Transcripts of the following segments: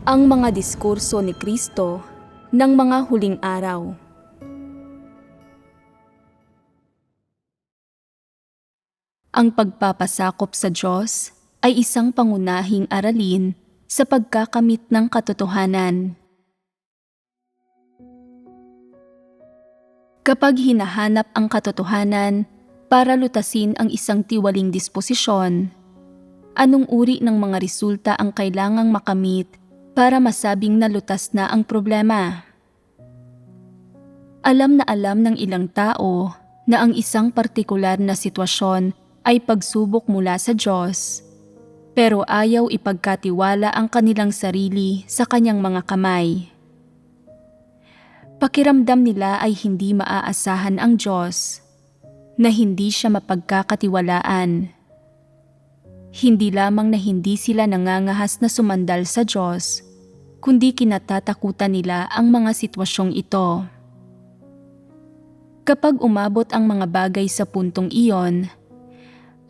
Ang mga diskurso ni Kristo ng mga huling araw. Ang pagpapasakop sa Diyos ay isang pangunahing aralin sa pagkakamit ng katotohanan. Kapag hinahanap ang katotohanan para lutasin ang isang tiwaling disposisyon, anong uri ng mga resulta ang kailangang makamit para masabing nalutas na ang problema? Alam ng ilang tao na ang isang partikular na sitwasyon ay pagsubok mula sa Diyos, pero ayaw ipagkatiwala ang kanilang sarili sa kanyang mga kamay. Pakiramdam nila ay hindi maaasahan ang Diyos, na hindi siya mapagkakatiwalaan. Hindi lamang na hindi sila nangangahas na sumandal sa Diyos, kundi kinatatakutan nila ang mga sitwasyong ito. Kapag umabot ang mga bagay sa puntong iyon,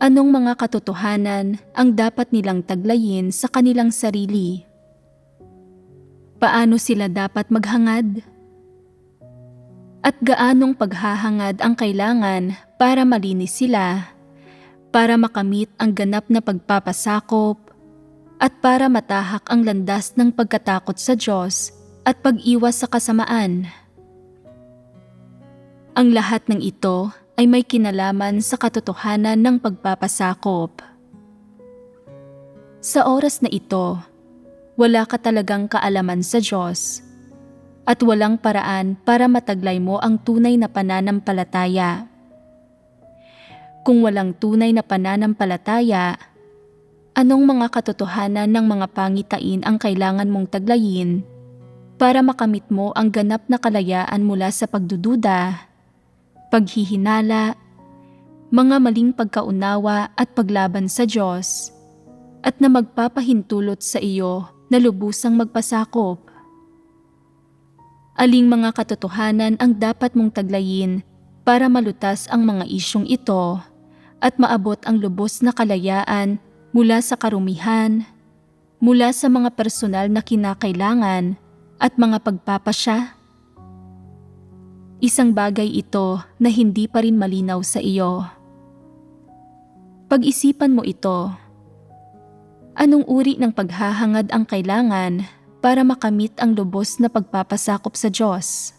anong mga katotohanan ang dapat nilang taglayin sa kanilang sarili? Paano sila dapat maghangad? At gaanong paghahangad ang kailangan para malinis sila, para makamit ang ganap na pagpapasakop, at para matahak ang landas ng pagkatakot sa Diyos at pag-iwas sa kasamaan? Ang lahat ng ito ay may kinalaman sa katotohanan ng pagpapasakop. Sa oras na ito, wala ka talagang kaalaman sa Diyos at walang paraan para mataglay mo ang tunay na pananampalataya. Kung walang tunay na pananampalataya, anong mga katotohanan ng mga pangitain ang kailangan mong taglayin para makamit mo ang ganap na kalayaan mula sa pagdududa, paghihinala, mga maling pagkaunawa at paglaban sa Diyos, at na magpapahintulot sa iyo na lubusang magpasakop? Aling mga katotohanan ang dapat mong taglayin para malutas ang mga isyong ito at maabot ang lubos na kalayaan mula sa karumihan, mula sa mga personal na kinakailangan at mga pagpapasya? Isang bagay ito na hindi pa rin malinaw sa iyo. Pag-isipan mo ito. Anong uri ng paghahangad ang kailangan para makamit ang lubos na pagpapasakop sa Diyos?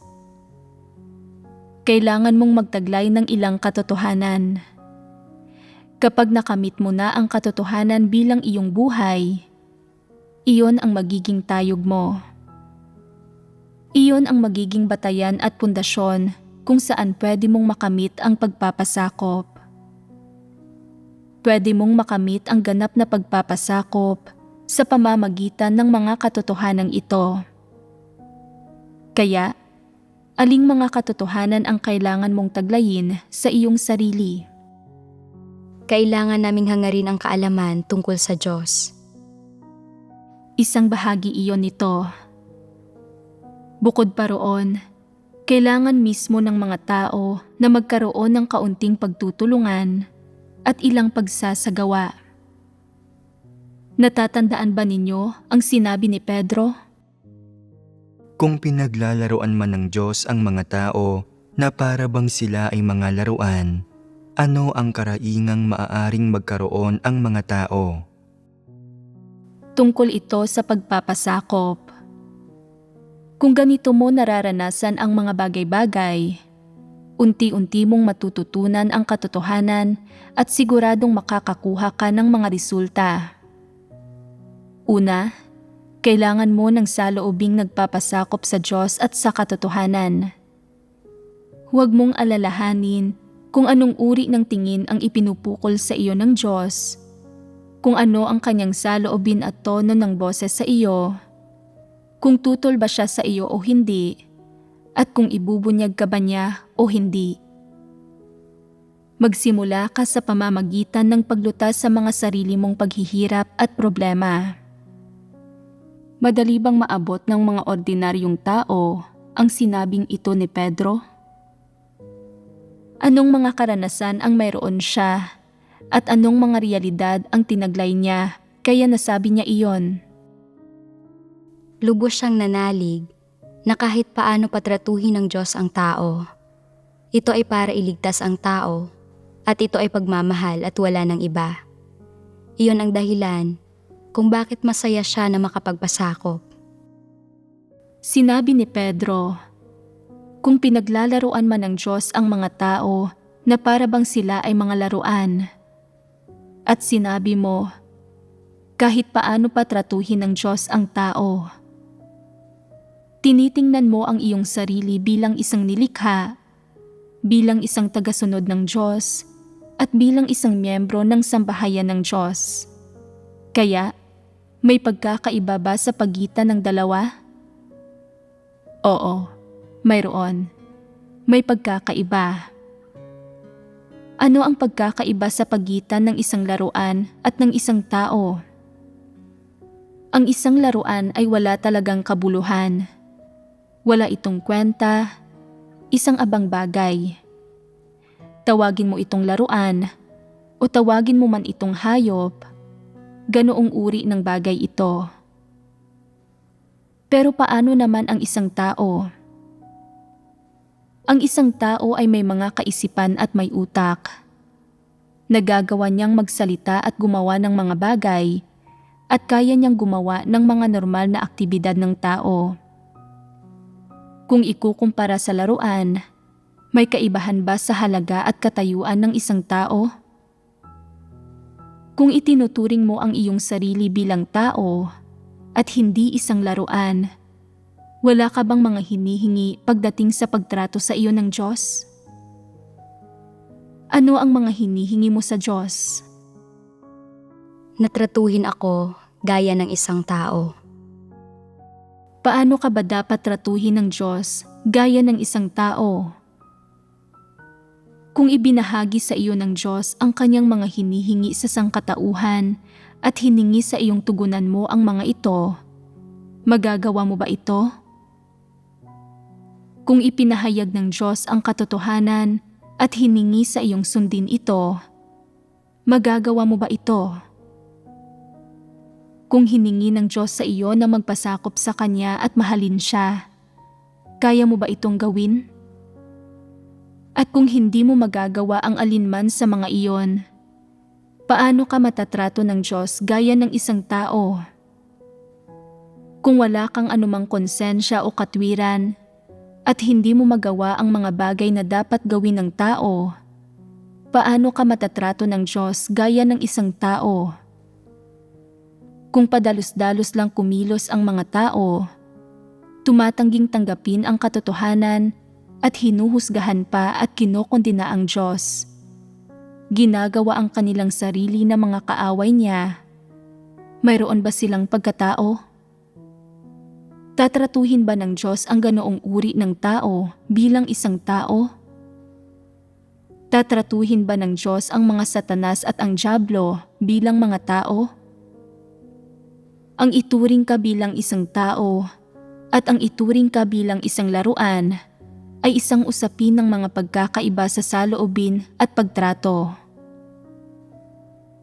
Kailangan mong magtaglay ng ilang katotohanan. Kapag nakamit mo na ang katotohanan bilang iyong buhay, iyon ang magiging tayog mo. Iyon ang magiging batayan at pundasyon kung saan pwede mong makamit ang pagpapasakop. Pwede mong makamit ang ganap na pagpapasakop sa pamamagitan ng mga katotohanan ito. Kaya, aling mga katotohanan ang kailangan mong taglayin sa iyong sarili? Kailangan naming hangarin ang kaalaman tungkol sa Diyos. Isang bahagi iyon nito. Bukod pa roon, kailangan mismo ng mga tao na magkaroon ng kaunting pagtutulungan at ilang pagsasagawa. Natatandaan ba ninyo ang sinabi ni Pedro? Kung pinaglalaroan man ng Diyos ang mga tao na para bang sila ay mga laruan, ano ang karaingang maaaring magkaroon ang mga tao? Tungkol ito sa pagpapasakop. Kung ganito mo nararanasan ang mga bagay-bagay, unti-unti mong matututunan ang katotohanan at siguradong makakakuha ka ng mga resulta. Una, kailangan mo ng saloobing nagpapasakop sa Diyos at sa katotohanan. Huwag mong alalahanin kung anong uri ng tingin ang ipinupukol sa iyo ng Diyos, kung ano ang kanyang saloobin at tono ng boses sa iyo, kung tutol ba siya sa iyo o hindi, at kung ibubunyag ka ba niya o hindi. Magsimula ka sa pamamagitan ng paglutas sa mga sarili mong paghihirap at problema. Madali bang maabot ng mga ordinaryong tao ang sinabing ito ni Pedro? Anong mga karanasan ang mayroon siya at anong mga realidad ang tinaglay niya kaya nasabi niya iyon? Lubos siyang nanalig na kahit paano patratuhin ng Diyos ang tao. Ito ay para iligtas ang tao at ito ay pagmamahal at wala ng iba. Iyon ang dahilan kung bakit masaya siya na makapagpasakop. Sinabi ni Pedro, kung pinaglalaruan man ng Diyos ang mga tao na para bang sila ay mga laruan. At sinabi mo, kahit paano patratuhin ng Diyos ang tao. Tinitingnan mo ang iyong sarili bilang isang nilikha, bilang isang tagasunod ng Diyos, at bilang isang miyembro ng sambahayan ng Diyos. Kaya, may pagkakaiba ba sa pagitan ng dalawa? Oo, mayroon. May pagkakaiba. Ano ang pagkakaiba sa pagitan ng isang laruan at ng isang tao? Ang isang laruan ay wala talagang kabuluhan. Wala itong kwenta, isang abang bagay. Tawagin mo itong laruan o tawagin mo man itong hayop, ganoong uri ng bagay ito. Pero paano naman ang isang tao? Ang isang tao ay may mga kaisipan at may utak. Nagagawa niyang magsalita at gumawa ng mga bagay at kaya niyang gumawa ng mga normal na aktibidad ng tao. Kung ikukumpara sa laruan, may kaibahan ba sa halaga at katayuan ng isang tao? Kung itinuturing mo ang iyong sarili bilang tao at hindi isang laruan, wala ka bang mga hinihingi pagdating sa pagtrato sa iyo ng Diyos? Ano ang mga hinihingi mo sa Diyos? Natratuhin ako gaya ng isang tao. Paano ka ba dapat tratuhin ng Diyos gaya ng isang tao? Kung ibinahagi sa iyo ng Diyos ang kanyang mga hinihingi sa sangkatauhan at hiningi sa iyong tugunan mo ang mga ito, magagawa mo ba ito? Kung ipinahayag ng Diyos ang katotohanan at hiningi sa iyong sundin ito, magagawa mo ba ito? Kung hiningi ng Diyos sa iyo na magpasakop sa Kanya at mahalin Siya, kaya mo ba itong gawin? At kung hindi mo magagawa ang alinman sa mga iyon, paano ka matatrato ng Diyos gaya ng isang tao? Kung wala kang anumang konsensya o katwiran, at hindi mo magawa ang mga bagay na dapat gawin ng tao, paano ka matatrato ng Diyos gaya ng isang tao? Kung padalos-dalos lang kumilos ang mga tao, tumatangging tanggapin ang katotohanan at hinuhusgahan pa at kinokondena ang Diyos, ginagawa ang kanilang sarili na mga kaaway niya, mayroon ba silang pagkatao? Tatratuhin ba ng Diyos ang ganoong uri ng tao bilang isang tao? Tatratuhin ba ng Diyos ang mga satanas at ang dyablo bilang mga tao? Ang ituring ka bilang isang tao at ang ituring ka bilang isang laruan ay isang usapin ng mga pagkakaiba sa saloobin at pagtrato.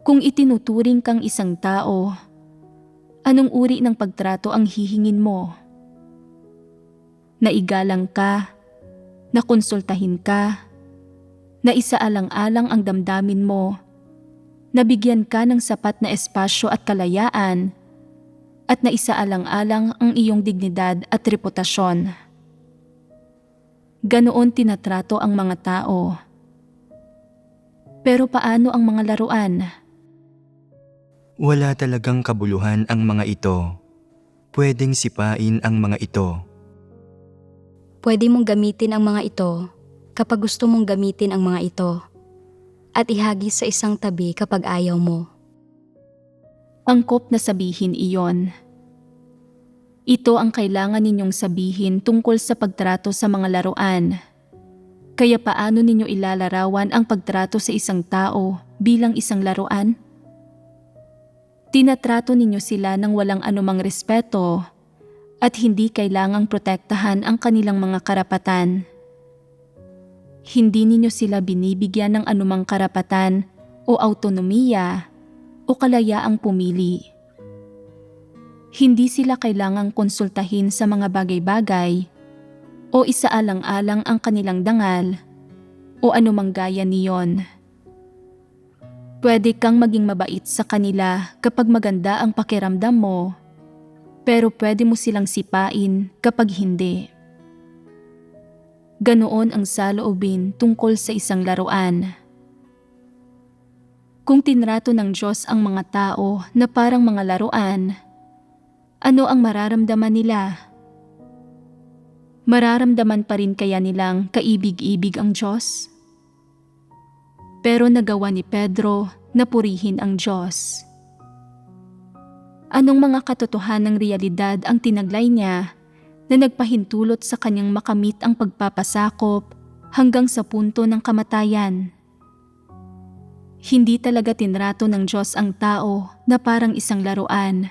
Kung itinuturing kang isang tao, anong uri ng pagtrato ang hihingin mo? Naigalang ka, nakonsultahin ka, naisaalang-alang ang damdamin mo, nabigyan ka ng sapat na espasyo at kalayaan, at naisaalang-alang ang iyong dignidad at reputasyon. Ganoon tinatrato ang mga tao. Pero paano ang mga laruan? Wala talagang kabuluhan ang mga ito. Pwedeng sipain ang mga ito. Pwede mong gamitin ang mga ito kapag gusto mong gamitin ang mga ito at ihagis sa isang tabi kapag ayaw mo. Angkop na sabihin iyon. Ito ang kailangan ninyong sabihin tungkol sa pagtrato sa mga laruan. Kaya paano ninyo ilalarawan ang pagtrato sa isang tao bilang isang laruan? Tinatrato ninyo sila ng walang anumang respeto at hindi kailangang protektahan ang kanilang mga karapatan. Hindi ninyo sila binibigyan ng anumang karapatan o autonomiya o kalayaang pumili. Hindi sila kailangang konsultahin sa mga bagay-bagay o isaalang-alang ang kanilang dangal o anumang gaya niyon. Pwede kang maging mabait sa kanila kapag maganda ang pakiramdam mo, pero pwede mo silang sipain kapag hindi. Ganoon ang saloobin tungkol sa isang laruan. Kung tinrato ng Diyos ang mga tao na parang mga laruan, ano ang mararamdaman nila? Mararamdaman pa rin kaya nilang kaibig-ibig ang Diyos? Pero nagawa ni Pedro na purihin ang Diyos. Anong mga katotohanang realidad ang tinaglay niya na nagpahintulot sa kanyang makamit ang pagpapasakop hanggang sa punto ng kamatayan? Hindi talaga tinrato ng Diyos ang tao na parang isang laruan.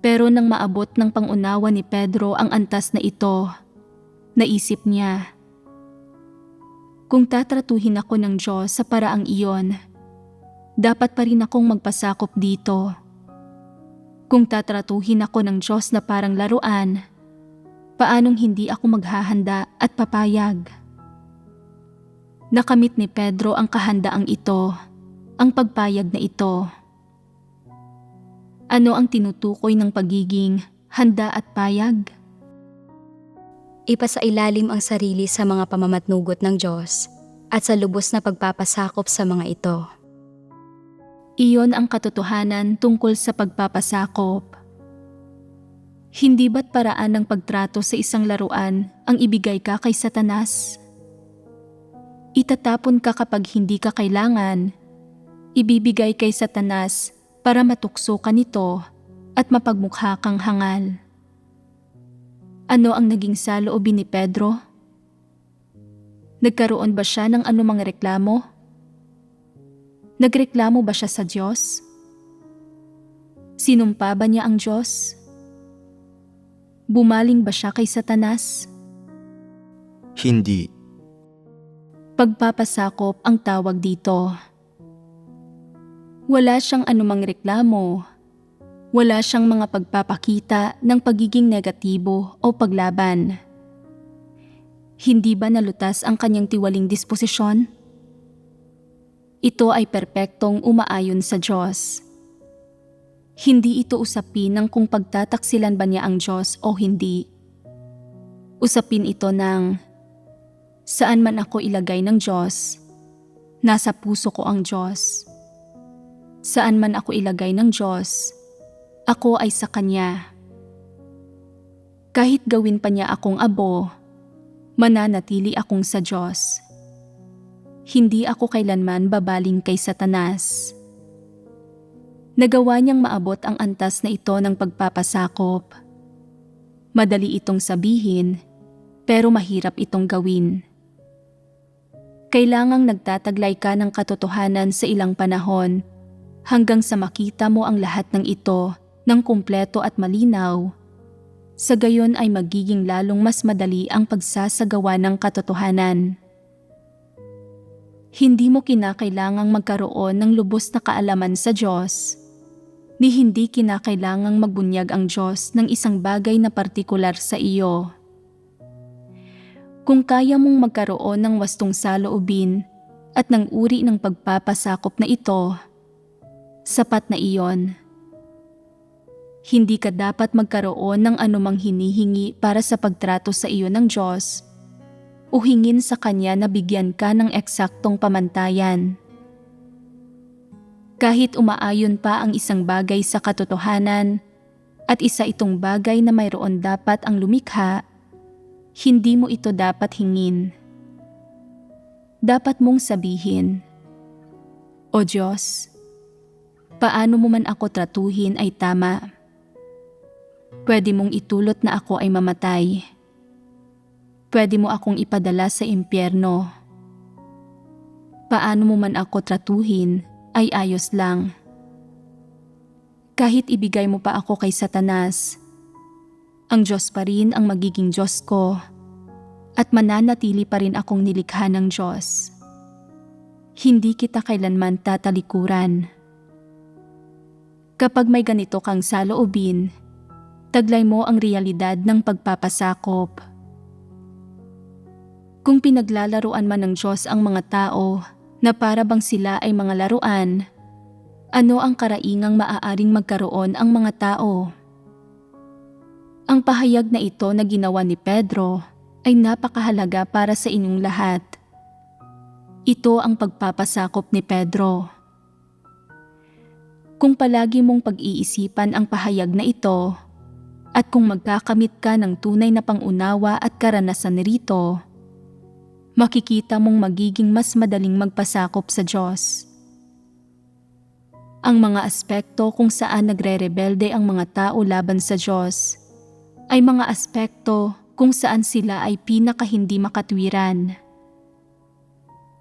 Pero nang maabot ng pangunawa ni Pedro ang antas na ito, naisip niya, kung tatratuhin ako ng Diyos sa paraang iyon, dapat pa rin akong magpasakop dito. Kung tatratuhin ako ng Diyos na parang laruan, paanong hindi ako maghahanda at papayag? Nakamit ni Pedro ang kahandaang ito, ang pagpayag na ito. Ano ang tinutukoy ng pagiging handa at payag? Ipasailalim ang sarili sa mga pamamatnugot ng Diyos at sa lubos na pagpapasakop sa mga ito. Iyon ang katotohanan tungkol sa pagpapasakop. Hindi ba't paraan ng pagtrato sa isang laruan ang ibigay ka kay Satanas? Itatapon ka kapag hindi ka kailangan. Ibibigay kay Satanas para matukso ka nito at mapagmukha kang hangal. Ano ang naging saloobin ni Pedro? Nagkaroon ba siya ng anumang reklamo? Nagreklamo ba siya sa Diyos? Sinumpa ba niya ang Diyos? Bumaling ba siya kay Satanas? Hindi. Pagpapasakop ang tawag dito. Wala siyang anumang reklamo. Wala siyang mga pagpapakita ng pagiging negatibo o paglaban. Hindi ba nalutas ang kanyang tiwaling disposisyon? Ito ay perpektong umaayon sa Diyos. Hindi ito usapin ng kung pagtataksilan ba niya ang Diyos o hindi. Usapin ito ng, saan man ako ilagay ng Diyos, nasa puso ko ang Diyos. Saan man ako ilagay ng Diyos, ako ay sa Kanya. Kahit gawin pa niya akong abo, mananatili akong sa Diyos. Hindi ako kailanman babaling kay Satanas. Nagawa niyang maabot ang antas na ito ng pagpapasakop. Madali itong sabihin, pero mahirap itong gawin. Kailangang nagtataglay ka ng katotohanan sa ilang panahon hanggang sa makita mo ang lahat ng ito ng kumpleto at malinaw. Sa gayon ay magiging lalong mas madali ang pagsasagawa ng katotohanan. Hindi mo kinakailangang magkaroon ng lubos na kaalaman sa Diyos, ni hindi kinakailangang magbunyag ang Diyos ng isang bagay na partikular sa iyo. Kung kaya mong magkaroon ng wastong saloobin at ng uri ng pagpapasakop na ito, sapat na iyon. Hindi ka dapat magkaroon ng anumang hinihingi para sa pagtrato sa iyo ng Diyos o hingin sa Kanya na bigyan ka ng eksaktong pamantayan. Kahit umaayon pa ang isang bagay sa katotohanan at isa itong bagay na mayroon dapat ang lumikha, hindi mo ito dapat hingin. Dapat mong sabihin, O Diyos, paano mo man ako tratuhin ay tama. Pwede mong itulot na ako ay mamatay. Pwede mo akong ipadala sa impyerno. Paano mo man ako tratuhin ay ayos lang. Kahit ibigay mo pa ako kay Satanas, ang Diyos pa rin ang magiging Diyos ko at mananatili pa rin akong nilikha ng Diyos. Hindi kita kailanman tatalikuran. Kapag may ganito kang saloobin, taglay mo ang realidad ng pagpapasakop. Kung pinaglalaruan man ng Diyos ang mga tao na para bang sila ay mga laruan, ano ang karaingang maaaring magkaroon ang mga tao? Ang pahayag na ito na ginawa ni Pedro ay napakahalaga para sa inyong lahat. Ito ang pagpapasakop ni Pedro. Kung palagi mong pag-iisipan ang pahayag na ito, at kung magkakamit ka ng tunay na pangunawa at karanasan nito, makikita mong magiging mas madaling magpasakop sa Diyos. Ang mga aspekto kung saan nagre-rebelde ang mga tao laban sa Diyos ay mga aspekto kung saan sila ay pinakahindi makatwiran.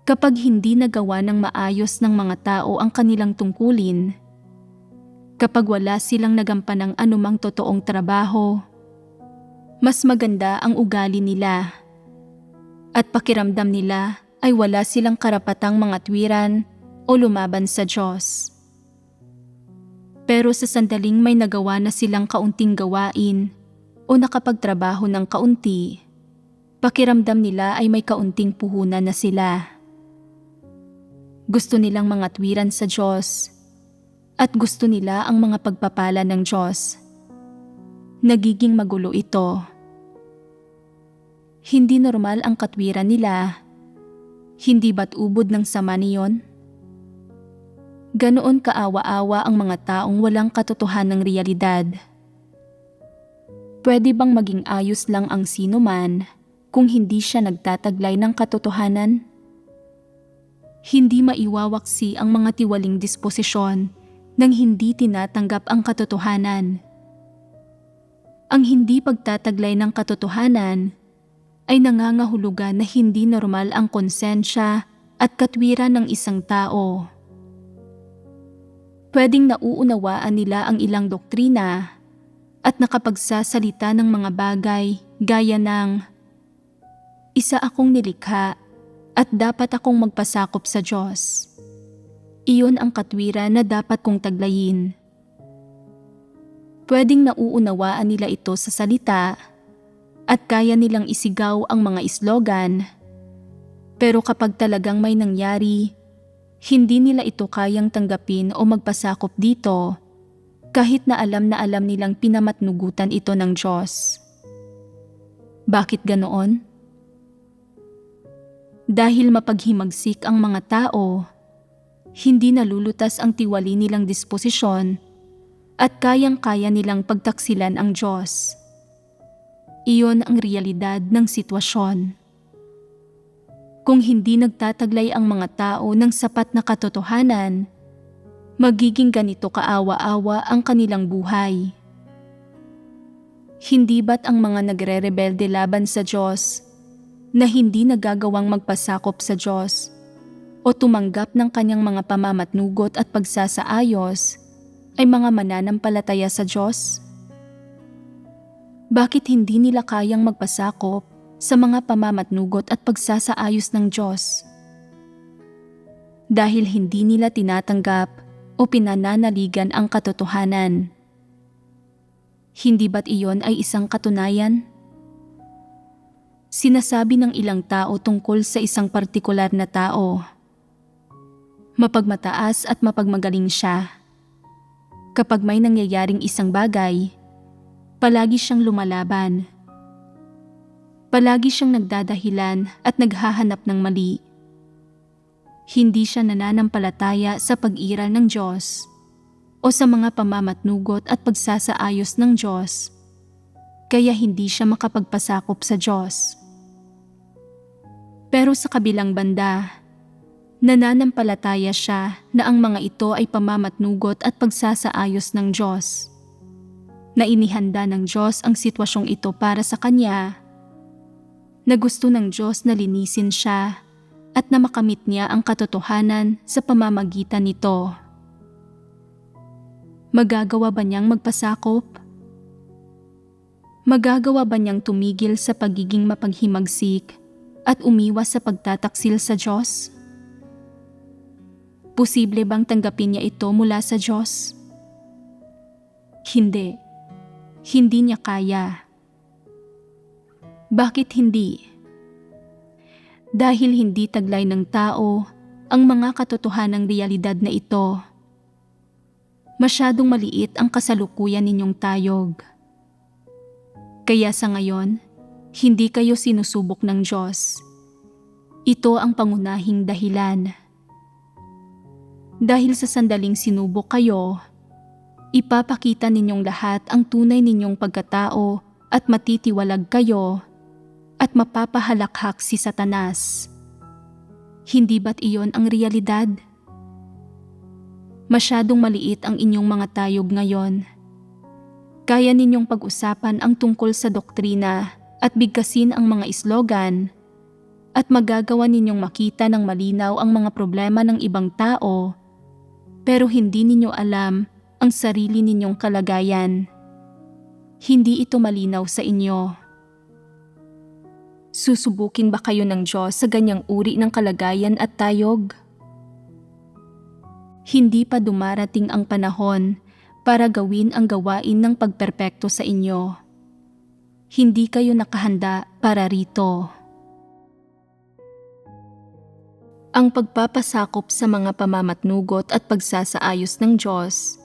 Kapag hindi nagawa ng maayos ng mga tao ang kanilang tungkulin, kapag wala silang nagampan ng anumang totoong trabaho, mas maganda ang ugali nila at pakiramdam nila ay wala silang karapatang mga twiran o lumaban sa Diyos. Pero sa sandaling may nagawa na silang kaunting gawain o nakapagtrabaho ng kaunti, pakiramdam nila ay may kaunting puhunan na sila. Gusto nilang mga twiran sa Diyos at gusto nila ang mga pagpapala ng Diyos. Nagiging magulo ito. Hindi normal ang katwiran nila. Hindi ba't ubod ng sama niyon? Ganoon kaawa-awa ang mga taong walang katotohanang realidad. Pwede bang maging ayos lang ang sino man kung hindi siya nagtataglay ng katotohanan? Hindi maiwawaksi ang mga tiwaling disposisyon nang hindi tinatanggap ang katotohanan. Ang hindi pagtataglay ng katotohanan ay nangangahulugan na hindi normal ang konsensya at katwiran ng isang tao. Pwedeng nauunawaan nila ang ilang doktrina at nakapagsasalita ng mga bagay gaya ng, "Isa akong nilikha at dapat akong magpasakop sa Diyos." Iyon ang katwiran na dapat kong taglayin. Pwedeng nauunawaan nila ito sa salita at kaya nilang isigaw ang mga slogan, pero kapag talagang may nangyari, hindi nila ito kayang tanggapin o magpasakop dito kahit na alam nilang pinamatnugutan ito ng Diyos. Bakit ganoon? Dahil mapaghimagsik ang mga tao, hindi nalulutas ang tiwali nilang disposisyon at kayang-kaya nilang pagtaksilan ang Diyos. Iyon ang realidad ng sitwasyon. Kung hindi nagtataglay ang mga tao ng sapat na katotohanan, magiging ganito kaawa-awa ang kanilang buhay. Hindi ba't ang mga nagre-rebelde laban sa Diyos na hindi nagagawang magpasakop sa Diyos o tumanggap ng kanyang mga pamamatnugot at pagsasaayos ay mga mananampalataya sa Diyos? Bakit hindi nila kayang magpasakop sa mga pamamatnugot at pagsasaayos ng Diyos? Dahil hindi nila tinatanggap o pinananaligan ang katotohanan. Hindi ba't iyon ay isang katunayan? Sinasabi ng ilang tao tungkol sa isang partikular na tao, mapagmataas at mapagmagaling siya. Kapag may nangyayaring isang bagay, palagi siyang lumalaban. Palagi siyang nagdadahilan at naghahanap ng mali. Hindi siya nananampalataya sa pag-iral ng Diyos o sa mga pamamatnugot at pagsasaayos ng Diyos, kaya hindi siya makapagpasakop sa Diyos. Pero sa kabilang banda, nananampalataya siya na ang mga ito ay pamamatnugot at pagsasaayos ng Diyos. Na inihanda ng Diyos ang sitwasyong ito para sa kanya, na gusto ng Diyos na linisin siya at na makamit niya ang katotohanan sa pamamagitan nito. Magagawa ba niyang magpasakop? Magagawa ba niyang tumigil sa pagiging mapaghimagsik at umiwas sa pagtataksil sa Diyos? Posible bang tanggapin niya ito mula sa Diyos? Hindi. Hindi niya kaya. Bakit hindi? Dahil hindi taglay ng tao ang mga katotohanang realidad na ito. Masyadong maliit ang kasalukuyan ninyong tayog. Kaya sa ngayon, hindi kayo sinusubok ng Diyos. Ito ang pangunahing dahilan. Dahil sa sandaling sinubok kayo, ipapakita ninyong lahat ang tunay ninyong pagkatao at matitiwalag kayo at mapapahalakhak si Satanas. Hindi ba't iyon ang realidad? Masyadong maliit ang inyong mga tayog ngayon. Kaya ninyong pag-usapan ang tungkol sa doktrina at bigkasin ang mga slogan at magagawa ninyong makita ng malinaw ang mga problema ng ibang tao pero hindi ninyo alam ang sarili ninyong kalagayan. Hindi ito malinaw sa inyo. Susubukin ba kayo ng Diyos sa ganyang uri ng kalagayan at tayog? Hindi pa dumarating ang panahon para gawin ang gawain ng pagperpekto sa inyo. Hindi kayo nakahanda para rito. Ang pagpapasakop sa mga pamamatnugot at pagsasaayos ng Diyos,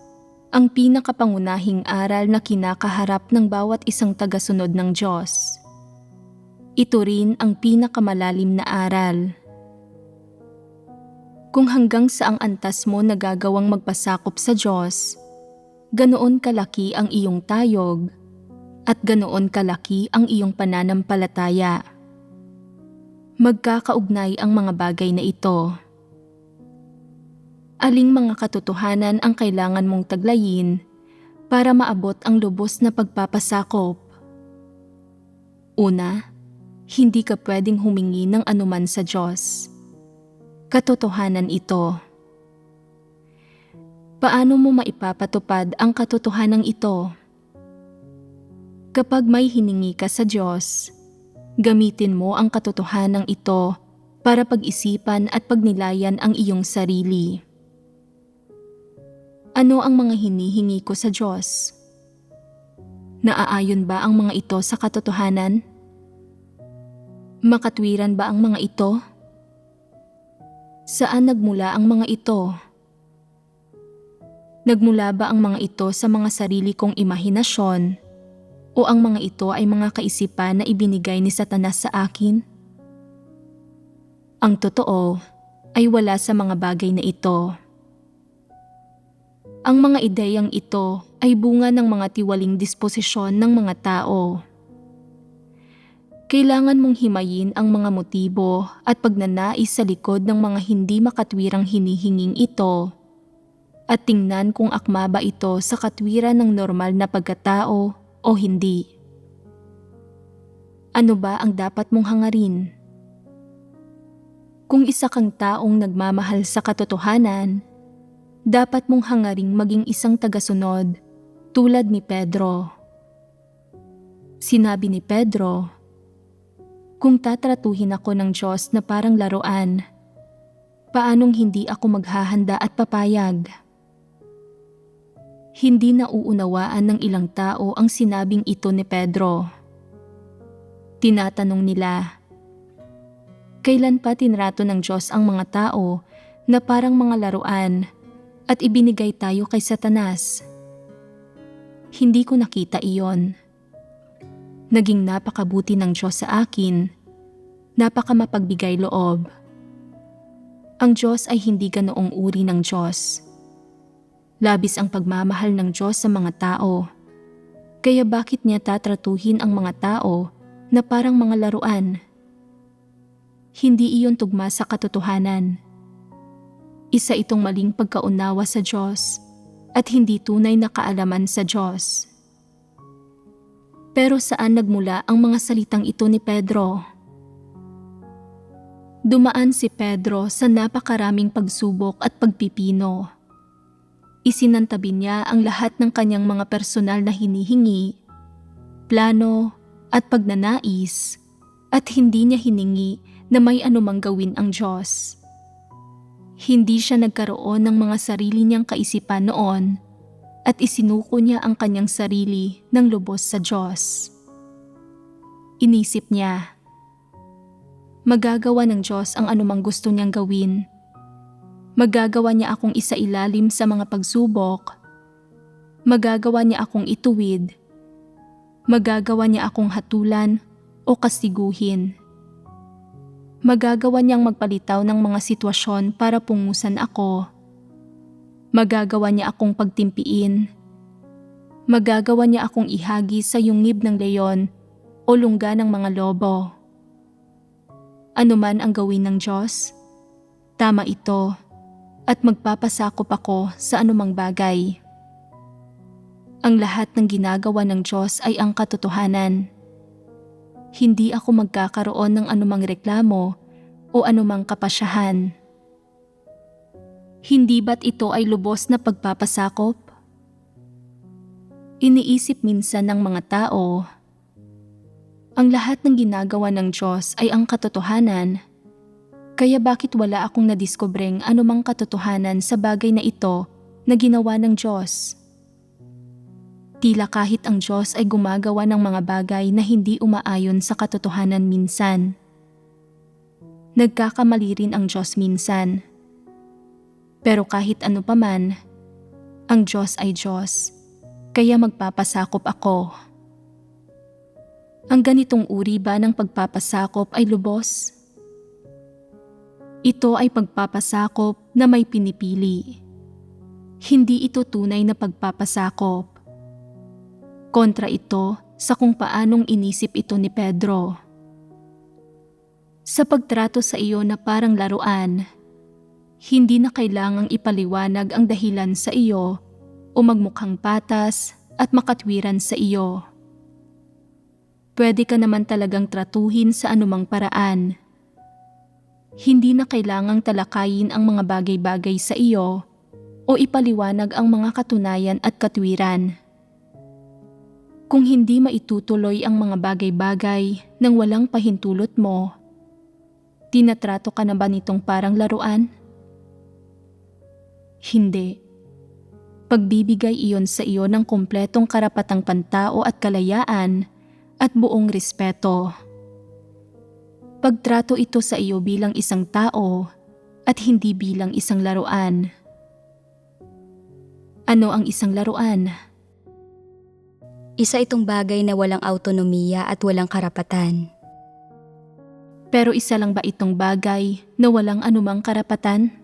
ang pinakapangunahing aral na kinakaharap ng bawat isang tagasunod ng Diyos. Ito rin ang pinakamalalim na aral. Kung hanggang saang antas mo nagagawang magpasakop sa Diyos, ganoon kalaki ang iyong tayog at ganoon kalaki ang iyong pananampalataya. Magkakaugnay ang mga bagay na ito. Aling mga katotohanan ang kailangan mong taglayin para maabot ang lubos na pagpapasakop? Una, hindi ka pwedeng humingi ng anuman sa Diyos. Katotohanan ito. Paano mo maipapatupad ang katotohanan ito? Kapag may hiningi ka sa Diyos, gamitin mo ang katotohanan ito para pag-isipan at pagnilayan ang iyong sarili. Ano ang mga hinihingi ko sa Diyos? Naaayon ba ang mga ito sa katotohanan? Makatwiran ba ang mga ito? Saan nagmula ang mga ito? Nagmula ba ang mga ito sa mga sarili kong imahinasyon o ang mga ito ay mga kaisipan na ibinigay ni Satanas sa akin? Ang totoo ay wala sa mga bagay na ito. Ang mga ideyang ito ay bunga ng mga tiwaling disposisyon ng mga tao. Kailangan mong himayin ang mga motibo at pagnanais sa likod ng mga hindi makatwirang hinihinging ito at tingnan kung akma ba ito sa katwiran ng normal na pagkatao o hindi. Ano ba ang dapat mong hangarin? Kung isa kang taong nagmamahal sa katotohanan, dapat mong hangaring maging isang tagasunod tulad ni Pedro. Sinabi ni Pedro, "Kung tatratuhin ako ng Diyos na parang laruan, paanong hindi ako maghahanda at papayag?" Hindi nauunawaan ng ilang tao ang sinabing ito ni Pedro. Tinatanong nila, kailan pa tinrato ng Diyos ang mga tao na parang mga laruan at ibinigay tayo kay Satanas? Hindi ko nakita iyon. Naging napakabuti ng Diyos sa akin, napakamapagbigay loob. Ang Diyos ay hindi ganoong uri ng Diyos. Labis ang pagmamahal ng Diyos sa mga tao. Kaya bakit niya tatratuhin ang mga tao na parang mga laruan? Hindi iyon tugma sa katotohanan. Isa itong maling pagkaunawa sa Diyos at hindi tunay na kaalaman sa Diyos. Pero saan nagmula ang mga salitang ito ni Pedro? Dumaan si Pedro sa napakaraming pagsubok at pagpipino. Isinantabi niya ang lahat ng kanyang mga personal na hinihingi, plano at pagnanais at hindi niya hiningi na may anumang gawin ang Diyos. Hindi siya nagkaroon ng mga sarili niyang kaisipan noon at isinuko niya ang kanyang sarili ng lubos sa Diyos. Inisip niya, magagawa ng Diyos ang anumang gusto niyang gawin. Magagawa niya akong isailalim sa mga pagsubok. Magagawa niya akong ituwid. Magagawa niya akong hatulan o kastiguhin. Magagawa niyang magpalitaw ng mga sitwasyon para pungusan ako. Magagawa niya akong pagtimpiin. Magagawa niya akong ihagi sa yungib ng leyon o lungga ng mga lobo. Ano man ang gawin ng Diyos, tama ito at magpapasakop ako sa anumang bagay. Ang lahat ng ginagawa ng Diyos ay ang katotohanan. Hindi ako magkakaroon ng anumang reklamo o anumang kapasyahan. Hindi ba't ito ay lubos na pagpapasakop? Iniisip minsan ng mga tao, ang lahat ng ginagawa ng Diyos ay ang katotohanan, kaya bakit wala akong nadiskubreng anumang katotohanan sa bagay na ito na ginawa ng Diyos? Tila kahit ang Diyos ay gumagawa ng mga bagay na hindi umaayon sa katotohanan minsan. Nagkakamali rin ang Diyos minsan. Pero kahit ano paman, ang Diyos ay Diyos, kaya magpapasakop ako. Ang ganitong uri ba ng pagpapasakop ay lubos? Ito ay pagpapasakop na may pinipili. Hindi ito tunay na pagpapasakop. Kontra ito sa kung paanong inisip ito ni Pedro. Sa pagtrato sa iyo na parang laruan, hindi na kailangang ipaliwanag ang dahilan sa iyo o magmukhang patas at makatwiran sa iyo. Pwede ka naman talagang tratuhin sa anumang paraan. Hindi na kailangang talakayin ang mga bagay-bagay sa iyo o ipaliwanag ang mga katunayan at katwiran. Kung hindi maitutuloy ang mga bagay-bagay nang walang pahintulot mo, tinatrato ka na ba nitong parang laruan? Hindi. Pagbibigay iyon sa iyo ng kumpletong karapatang pantao at kalayaan at buong respeto. Pagtrato ito sa iyo bilang isang tao at hindi bilang isang laruan. Ano ang isang laruan? Isa itong bagay na walang autonomiya at walang karapatan. Pero isa lang ba itong bagay na walang anumang karapatan?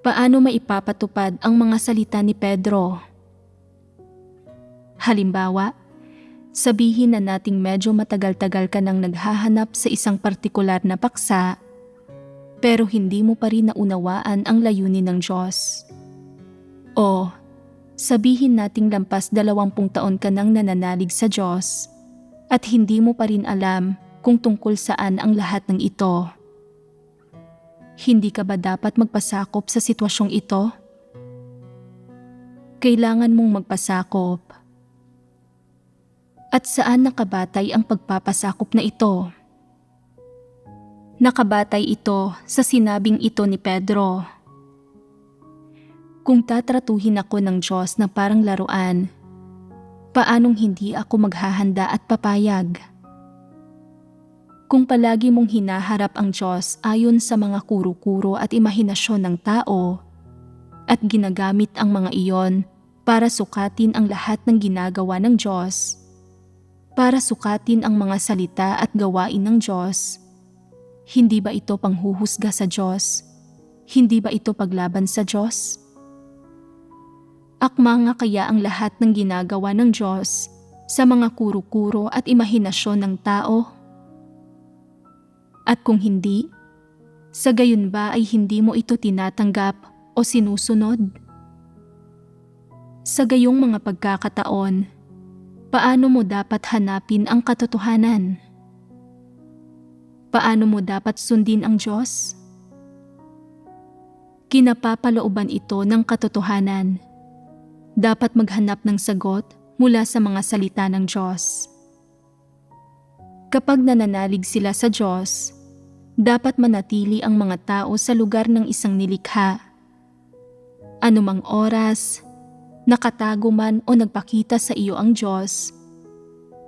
Paano maipapatupad ang mga salita ni Pedro? Halimbawa, sabihin na nating medyo matagal-tagal ka nang naghahanap sa isang partikular na paksa, pero hindi mo pa rin naunawaan ang layunin ng Diyos. O, sabihin nating lampas 20 taon ka nang nananalig sa Diyos at hindi mo pa rin alam kung tungkol saan ang lahat ng ito. Hindi ka ba dapat magpasakop sa sitwasyong ito? Kailangan mong magpasakop. At saan nakabatay ang pagpapasakop na ito? Nakabatay ito sa sinabing ito ni Pedro. Kung tatratuhin ako ng Diyos na parang laruan, paanong hindi ako maghahanda at papayag? Kung palagi mong hinaharap ang Diyos ayon sa mga kuro-kuro at imahinasyon ng tao at ginagamit ang mga iyon para sukatin ang lahat ng ginagawa ng Diyos, para sukatin ang mga salita at gawain ng Diyos, hindi ba ito panghuhusga sa Diyos? Hindi ba ito paglaban sa Diyos? Akma nga kaya ang lahat ng ginagawa ng Diyos sa mga kuro-kuro at imahinasyon ng tao? At kung hindi, sa gayon ba ay hindi mo ito tinatanggap o sinusunod? Sa gayong mga pagkakataon, paano mo dapat hanapin ang katotohanan? Paano mo dapat sundin ang Diyos? Kinapapalooban ito ng katotohanan. Dapat maghanap ng sagot mula sa mga salita ng Diyos. Kapag nananalig sila sa Diyos, dapat manatili ang mga tao sa lugar ng isang nilikha. Anumang oras, nakatago man o nagpakita sa iyo ang Diyos,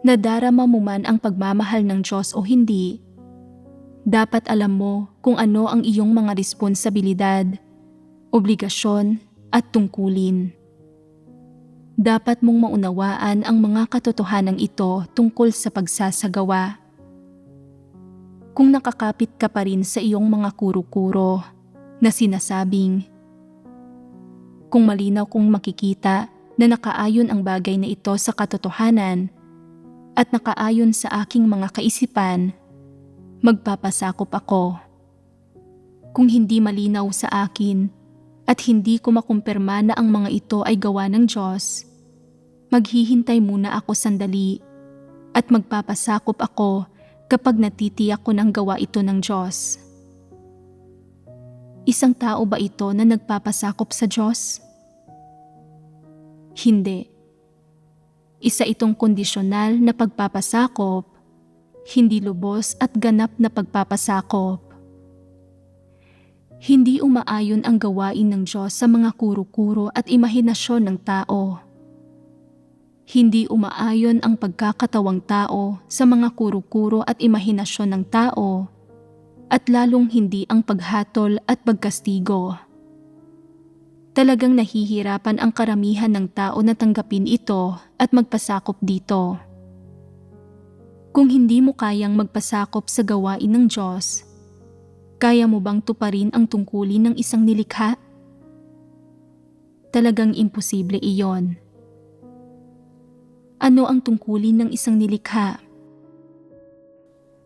nadarama mo man ang pagmamahal ng Diyos o hindi, dapat alam mo kung ano ang iyong mga responsibilidad, obligasyon at tungkulin. Dapat mong maunawaan ang mga katotohanan ito tungkol sa pagsasagawa. Kung nakakapit ka pa rin sa iyong mga kuro-kuro na sinasabing, kung malinaw kong makikita na nakaayon ang bagay na ito sa katotohanan at nakaayon sa aking mga kaisipan, magpapasakop ako. Kung hindi malinaw sa akin at hindi ko makumpirma na ang mga ito ay gawa ng Diyos, maghihintay muna ako sandali at magpapasakop ako kapag natitiyak ko ng gawa ito ng Diyos. Isang tao ba ito na nagpapasakop sa Diyos? Hindi. Isa itong kondisyonal na pagpapasakop, hindi lubos at ganap na pagpapasakop. Hindi umaayon ang gawain ng Diyos sa mga kuro-kuro at imahinasyon ng tao. Hindi umaayon ang pagkakatawang tao sa mga kuro-kuro at imahinasyon ng tao, at lalong hindi ang paghatol at pagkastigo. Talagang nahihirapan ang karamihan ng tao na tanggapin ito at magpasakop dito. Kung hindi mo kayang magpasakop sa gawain ng Diyos, kaya mo bang tuparin ang tungkulin ng isang nilikha? Talagang imposible iyon. Ano ang tungkulin ng isang nilikha?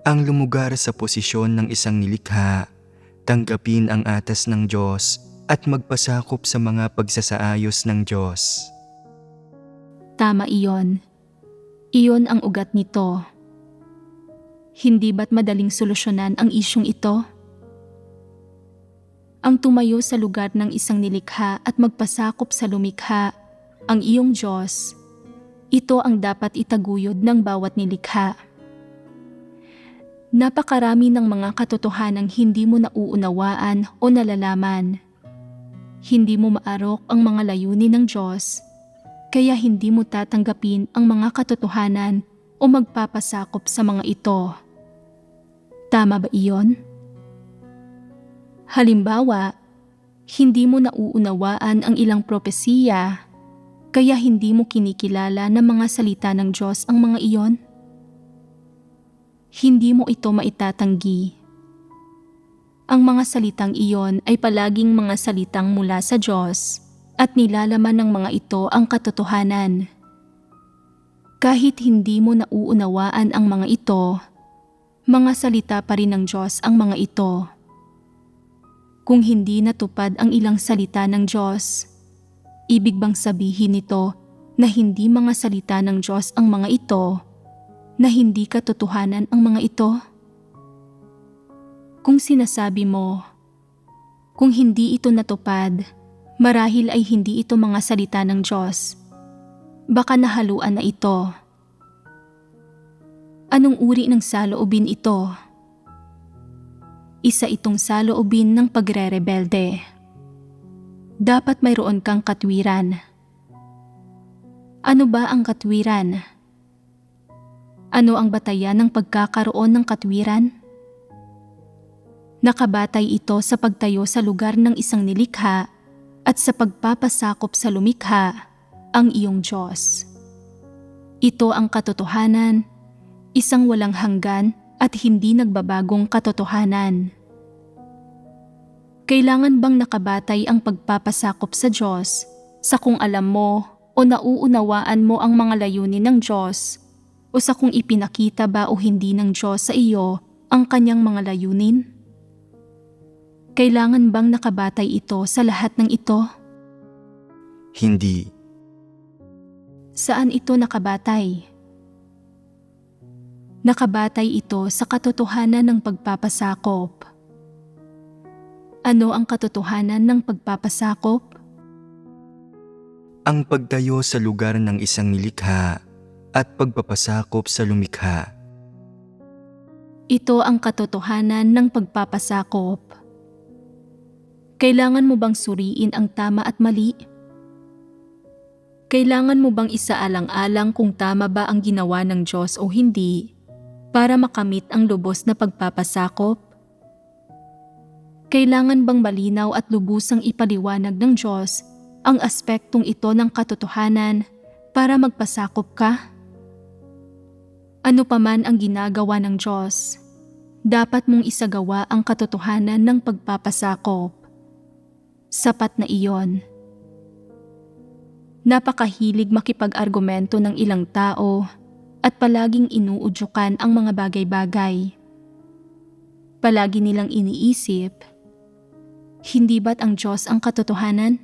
Ang lumugar sa posisyon ng isang nilikha, tanggapin ang atas ng Diyos at magpasakop sa mga pagsasaayos ng Diyos. Tama iyon. Iyon ang ugat nito. Hindi ba't madaling solusyonan ang isyong ito? Ang tumayo sa lugar ng isang nilikha at magpasakop sa lumikha, ang iyong Diyos, ito ang dapat itaguyod ng bawat nilikha. Napakarami ng mga katotohanang hindi mo nauunawaan o nalalaman. Hindi mo maarok ang mga layunin ng Diyos, kaya hindi mo tatanggapin ang mga katotohanan o magpapasakop sa mga ito. Tama ba iyon? Halimbawa, hindi mo nauunawaan ang ilang propesiya, kaya hindi mo kinikilala na mga salita ng Diyos ang mga iyon? Hindi mo ito maitatanggi. Ang mga salitang iyon ay palaging mga salitang mula sa Diyos at nilalaman ng mga ito ang katotohanan. Kahit hindi mo nauunawaan ang mga ito, mga salita pa rin ng Diyos ang mga ito. Kung hindi natupad ang ilang salita ng Diyos, ibig bang sabihin nito na hindi mga salita ng Diyos ang mga ito, na hindi katotohanan ang mga ito? Kung sinasabi mo, kung hindi ito natupad, marahil ay hindi ito mga salita ng Diyos, baka nahaluan na ito. Anong uri ng saloobin ito? Isa itong saloobin ng pagre-rebelde. Dapat mayroon kang katwiran. Ano ba ang katwiran? Ano ang batayan ng pagkakaroon ng katwiran? Nakabatay ito sa pagtayo sa lugar ng isang nilikha at sa pagpapasakop sa lumikha, ang iyong Diyos. Ito ang katotohanan, isang walang hanggan at hindi nagbabagong katotohanan. Kailangan bang nakabatay ang pagpapasakop sa Diyos sa kung alam mo o nauunawaan mo ang mga layunin ng Diyos o sa kung ipinakita ba o hindi ng Diyos sa iyo ang kanyang mga layunin? Kailangan bang nakabatay ito sa lahat ng ito? Hindi. Saan ito nakabatay? Nakabatay ito sa katotohanan ng pagpapasakop. Ano ang katotohanan ng pagpapasakop? Ang pagtayo sa lugar ng isang nilikha at pagpapasakop sa lumikha. Ito ang katotohanan ng pagpapasakop. Kailangan mo bang suriin ang tama at mali? Kailangan mo bang isaalang-alang kung tama ba ang ginawa ng Diyos o hindi para makamit ang lubos na pagpapasakop? Kailangan bang malinaw at lubusang ipaliwanag ng Diyos ang aspektong ito ng katotohanan para magpasakop ka? Ano paman ang ginagawa ng Diyos, dapat mong isagawa ang katotohanan ng pagpapasakop. Sapat na iyon. Napakahilig makipag-argumento ng ilang tao at palaging inuudyukan ang mga bagay-bagay. Palagi nilang iniisip, hindi ba't ang Diyos ang katotohanan?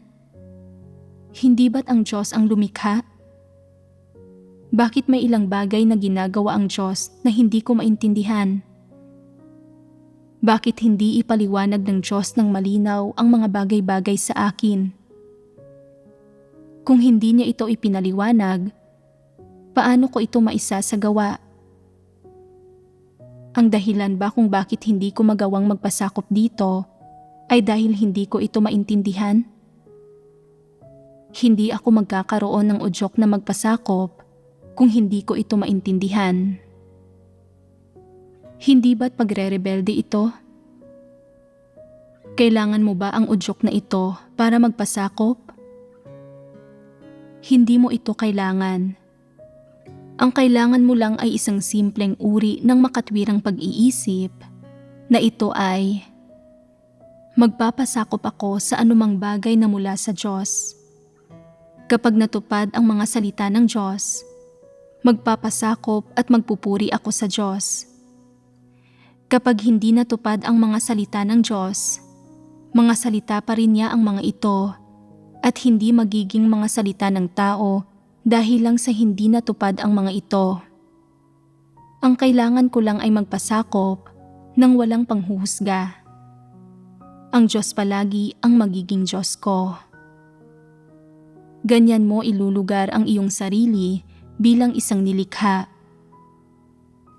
Hindi ba't ang Diyos ang lumikha? Bakit may ilang bagay na ginagawa ang Diyos na hindi ko maintindihan? Bakit hindi ipaliwanag ng Diyos ng malinaw ang mga bagay-bagay sa akin? Kung hindi niya ito ipinaliwanag, paano ko ito maisasagawa? Ang dahilan ba kung bakit hindi ko magawang magpasakop dito ay dahil hindi ko ito maintindihan? Hindi ako magkakaroon ng udyok na magpasakop kung hindi ko ito maintindihan. Hindi ba't pagre-rebelde ito? Kailangan mo ba ang udyok na ito para magpasakop? Hindi mo ito kailangan. Ang kailangan mo lang ay isang simpleng uri ng makatwirang pag-iisip na ito ay, magpapasakop ako sa anumang bagay na mula sa Diyos. Kapag natupad ang mga salita ng Diyos, magpapasakop at magpupuri ako sa Diyos. Kapag hindi natupad ang mga salita ng Diyos, mga salita pa rin niya ang mga ito at hindi magiging mga salita ng tao dahil lang sa hindi natupad ang mga ito. Ang kailangan ko lang ay magpasakop nang walang panghuhusga. Ang Diyos palagi ang magiging Diyos ko. Ganyan mo ilulugar ang iyong sarili bilang isang nilikha.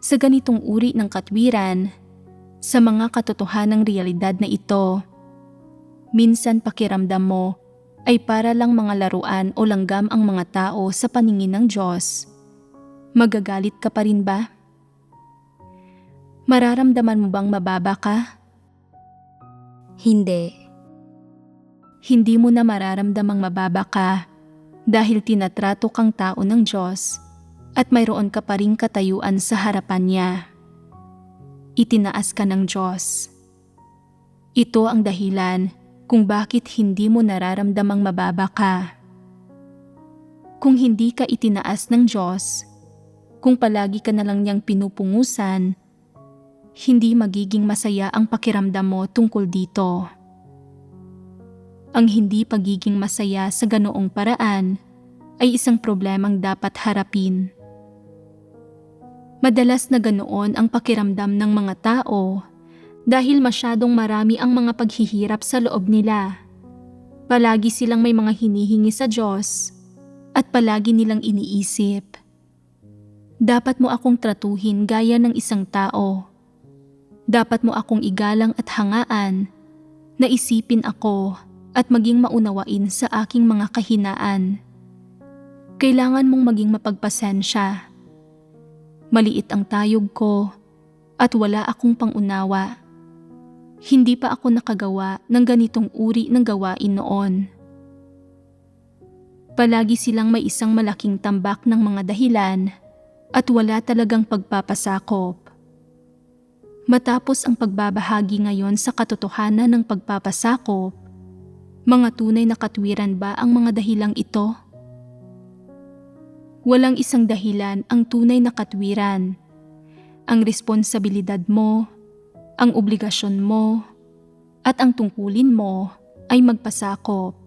Sa ganitong uri ng katwiran, sa mga katotohanang realidad na ito, minsan pakiramdam mo ay para lang mga laruan o langgam ang mga tao sa paningin ng Diyos. Magagalit ka pa rin ba? Mararamdaman mo bang mababa ka? Hindi. Hindi mo na mararamdamang mababa ka dahil tinatrato kang tao ng Diyos at mayroon ka pa ring katayuan sa harapan niya. Itinaas ka ng Diyos. Ito ang dahilan kung bakit hindi mo nararamdamang mababa ka. Kung hindi ka itinaas ng Diyos, kung palagi ka na lang niyang pinupungusan, hindi magiging masaya ang pakiramdam mo tungkol dito. Ang hindi pagiging masaya sa ganoong paraan ay isang problemang dapat harapin. Madalas na ganoon ang pakiramdam ng mga tao dahil masyadong marami ang mga paghihirap sa loob nila. Palagi silang may mga hinihingi sa Diyos at palagi nilang iniisip, dapat mo akong tratuhin gaya ng isang tao. Dapat mo akong igalang at hangaan, na isipin ako at maging maunawain sa aking mga kahinaan. Kailangan mong maging mapagpasensya. Maliit ang tayog ko at wala akong pangunawa. Hindi pa ako nakagawa ng ganitong uri ng gawain noon. Palagi silang may isang malaking tambak ng mga dahilan at wala talagang pagpapasakop. Matapos ang pagbabahagi ngayon sa katotohanan ng pagpapasakop, mga tunay na katwiran ba ang mga dahilang ito? Walang isang dahilan ang tunay na katwiran. Ang responsibilidad mo, ang obligasyon mo, at ang tungkulin mo ay magpasakop.